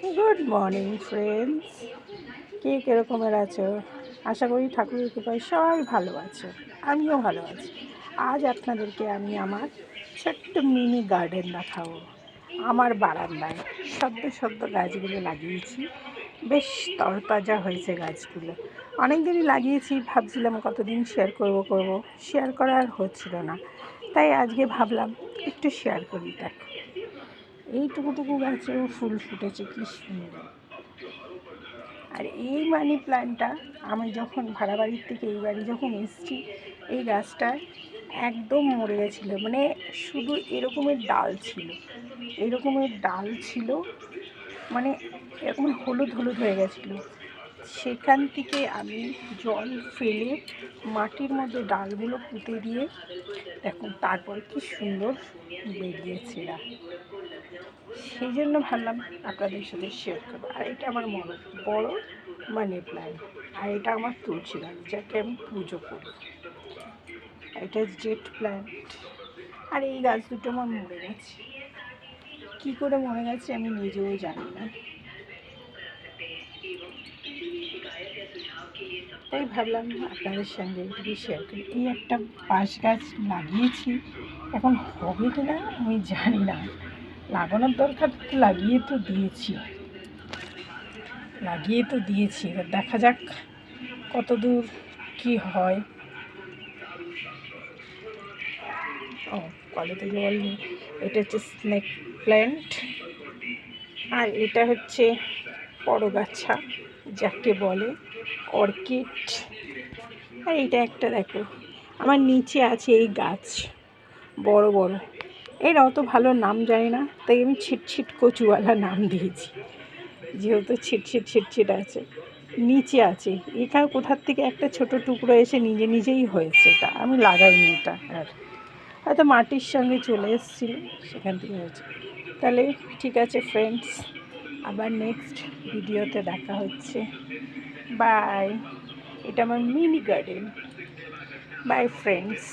Good morning friends, কে কীরকমের আছো? আশা করি ঠাকুরের কৃপায় সবাই ভালো আছো, আমিও ভালো আছি। আজ আপনাদেরকে আমি আমার ছোট্ট মিনি গার্ডেন দেখাবো। আমার বারান্দায় সদ্য সদ্য গাছগুলো লাগিয়েছি, বেশ তরতাজা হয়েছে গাছগুলো। অনেক দিনই লাগিয়েছি, ভাবছিলাম কতদিন শেয়ার করব, শেয়ার করা আর হচ্ছিল না, তাই আজকে ভাবলাম একটু শেয়ার করি। দেখো, এইটুকুটুকু গাছেও ফুল ফুটেছে, কি সুন্দর। আর এই মানি প্ল্যান্টটা আমি যখন ভাড়া বাড়ির থেকে এই বাড়ি যখন এসেছি, এই গাছটা একদম মরে গেছিলো, মানে শুধু এরকমের ডাল ছিল, মানে এরকম হলুদ হলুদ হয়ে গেছিলো। সেখান থেকে আমি জল ফেলে মাটির মধ্যে ডালগুলো পুঁতে দিয়ে দেখুন তারপরে কি সুন্দর বেরিয়েছে এরা। সেই জন্য ভাবলাম আপনাদের সাথে শেয়ার করবো। আর এটা আমার বড় মানি প্ল্যান্ট, আর এটা আমার তুলসী গাছ, যাকে আমি পুজো করি। এটা জেট প্ল্যান্ট। আর এই গাছ দুটো আমার মরে গেছে, কী করে মরে গেছে আমি নিজেও জানি না। তাই ভাবলাম আপনাদের সঙ্গে এটুকু শেয়ার করি। এই একটা বাঁশ গাছ লাগিয়েছি, এখন হবে কি না আমি জানি না। লাগানোর দরকার, লাগিয়ে তো দিয়েছি, এবার দেখা যাক কত দূর কী হয়। কলেতে জল নেই। এটা হচ্ছে স্নেক প্ল্যান্ট, আর এটা হচ্ছে পরগাছা, যাকে বলে অর্কিড। আর এটা একটা দেখো, আমার নিচে আছে এই গাছ বড় বড়, এর অত ভালো নাম জানি না, তাই আমি ছিটছিট কচুওয়ালা নাম দিয়েছি, যেহেতু ছিটছিট আছে। নিচে আছে, এখানে কোথার থেকে একটা ছোট টুকরো এসে নিজেই হয়েছে, এটা আমি লাগাইনি, এটা আর হয়তো মাটির সঙ্গে চলে এসেছিল, সেখান থেকে হয়েছে। তাহলে ঠিক আছে ফ্রেন্ডস, আবার নেক্সট ভিডিওতে দেখা হচ্ছে। বাই। এটা আমার মিনি গার্ডেন। By friends.